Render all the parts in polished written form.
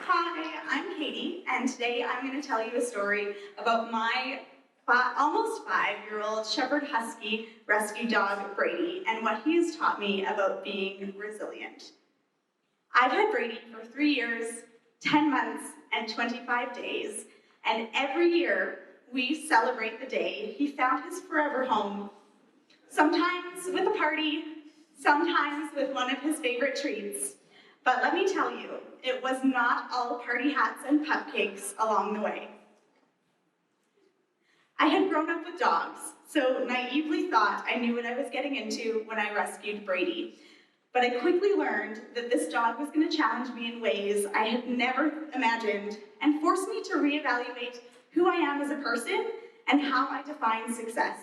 Hi, I'm Katie, and today I'm going to tell you a story about my almost 5-year-old Shepherd Husky rescue dog, Brady, and what he has taught me about being resilient. I've had Brady for 3 years, 10 months, and 25 days, and every year we celebrate the day he found his forever home, sometimes with a party, sometimes with one of his favorite treats. But let me tell you, it was not all party hats and cupcakes along the way. I had grown up with dogs, so naively thought I knew what I was getting into when I rescued Brady. But I quickly learned that this dog was going to challenge me in ways I had never imagined and force me to reevaluate who I am as a person and how I define success.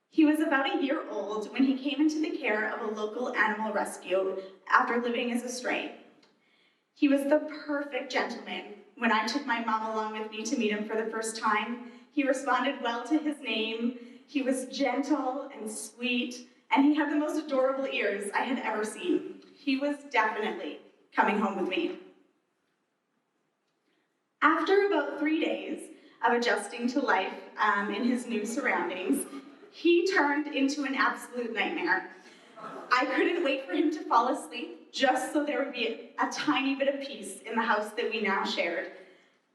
He was about a year old when he came into the care of a local animal rescue after living as a stray. He was the perfect gentleman. When I took my mom along with me to meet him for the first time, he responded well to his name. He was gentle and sweet, and he had the most adorable ears I had ever seen. He was definitely coming home with me. After about 3 days of adjusting to life in his new surroundings, he turned into an absolute nightmare. I couldn't wait for him to fall asleep just so there would be a tiny bit of peace in the house that we now shared.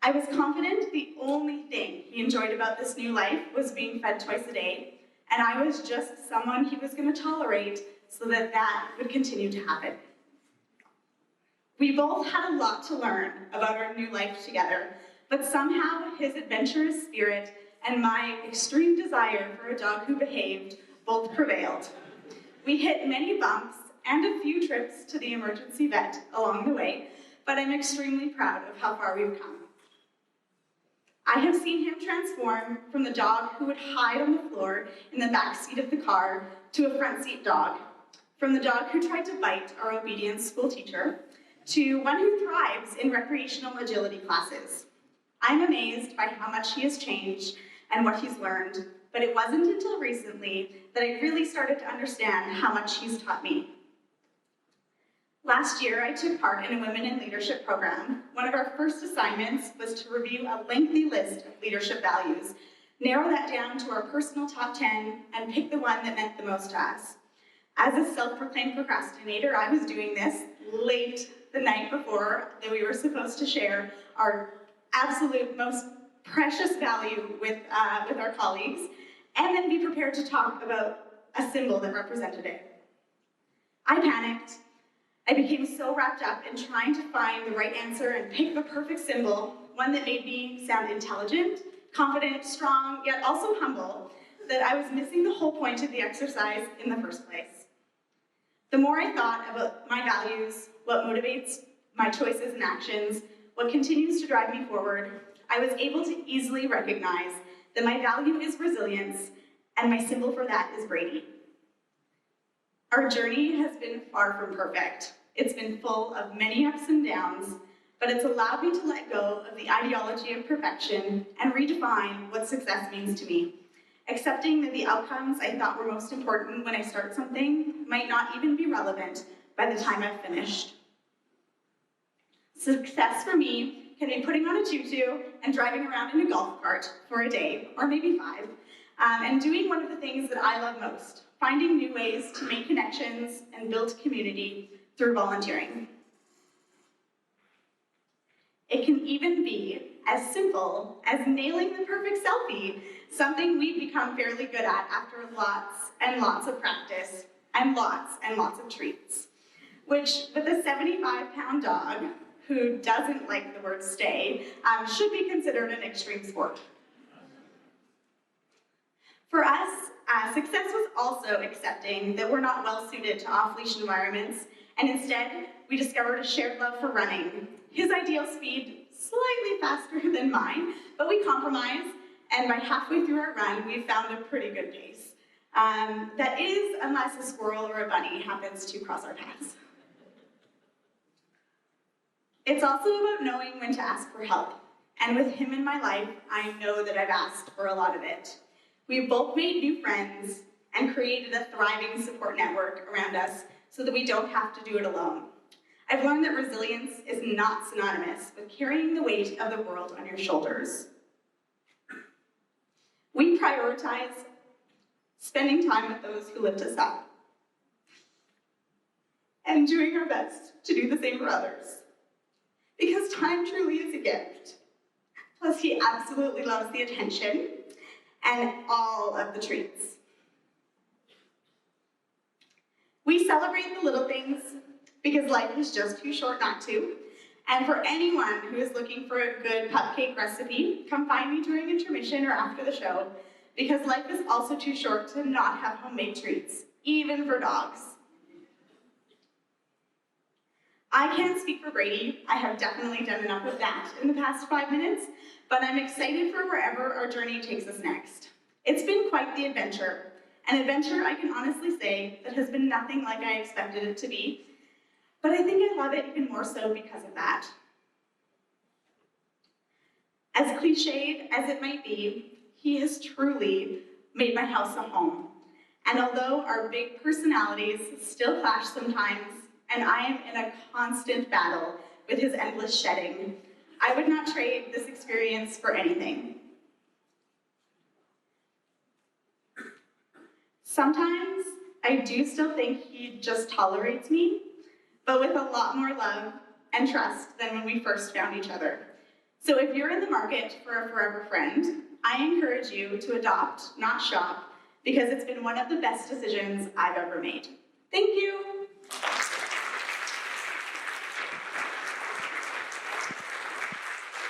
I was confident the only thing he enjoyed about this new life was being fed twice a day, and I was just someone he was going to tolerate so that would continue to happen. We both had a lot to learn about our new life together, but somehow his adventurous spirit and my extreme desire for a dog who behaved both prevailed. We hit many bumps and a few trips to the emergency vet along the way, but I'm extremely proud of how far we've come. I have seen him transform from the dog who would hide on the floor in the back seat of the car to a front seat dog, from the dog who tried to bite our obedience school teacher to one who thrives in recreational agility classes. I'm amazed by how much he has changed and what he's learned, but it wasn't until recently that I really started to understand how much he's taught me. Last year, I took part in a Women in Leadership program. One of our first assignments was to review a lengthy list of leadership values, narrow that down to our personal top 10, and pick the one that meant the most to us. As a self-proclaimed procrastinator, I was doing this late the night before that we were supposed to share our absolute most precious value with our colleagues, and then be prepared to talk about a symbol that represented it. I panicked. I became so wrapped up in trying to find the right answer and pick the perfect symbol, one that made me sound intelligent, confident, strong, yet also humble, that I was missing the whole point of the exercise in the first place. The more I thought about my values, what motivates my choices and actions, what continues to drive me forward, I was able to easily recognize that my value is resilience, and my symbol for that is Brady. Our journey has been far from perfect. It's been full of many ups and downs, but it's allowed me to let go of the ideology of perfection and redefine what success means to me, accepting that the outcomes I thought were most important when I start something might not even be relevant by the time I've finished. Success for me can be putting on a tutu and driving around in a golf cart for a day, or maybe 5, and doing one of the things that I love most, finding new ways to make connections and build community through volunteering. It can even be as simple as nailing the perfect selfie, something we've become fairly good at after lots and lots of practice and lots of treats, which with a 75-pound dog who doesn't like the word stay, should be considered an extreme sport. For us, success was also accepting that we're not well suited to off-leash environments, and instead, we discovered a shared love for running. His ideal speed, slightly faster than mine, but we compromised, and by halfway through our run, we found a pretty good pace. That is, unless a squirrel or a bunny happens to cross our paths. It's also about knowing when to ask for help, and with him in my life, I know that I've asked for a lot of it. We've both made new friends and created a thriving support network around us so that we don't have to do it alone. I've learned that resilience is not synonymous with carrying the weight of the world on your shoulders. We prioritize spending time with those who lift us up and doing our best to do the same for others. Because time truly is a gift. Plus, he absolutely loves the attention and all of the treats. We celebrate the little things because life is just too short not to. And for anyone who is looking for a good cupcake recipe, come find me during intermission or after the show, because life is also too short to not have homemade treats, even for dogs. I can't speak for Brady. I have definitely done enough of that in the past 5 minutes, but I'm excited for wherever our journey takes us next. It's been quite the adventure, an adventure I can honestly say that has been nothing like I expected it to be, but I think I love it even more so because of that. As cliched as it might be, he has truly made my house a home. And although our big personalities still clash sometimes, and I am in a constant battle with his endless shedding, I would not trade this experience for anything. Sometimes I do still think he just tolerates me, but with a lot more love and trust than when we first found each other. So if you're in the market for a forever friend, I encourage you to adopt, not shop, because it's been one of the best decisions I've ever made. Thank you.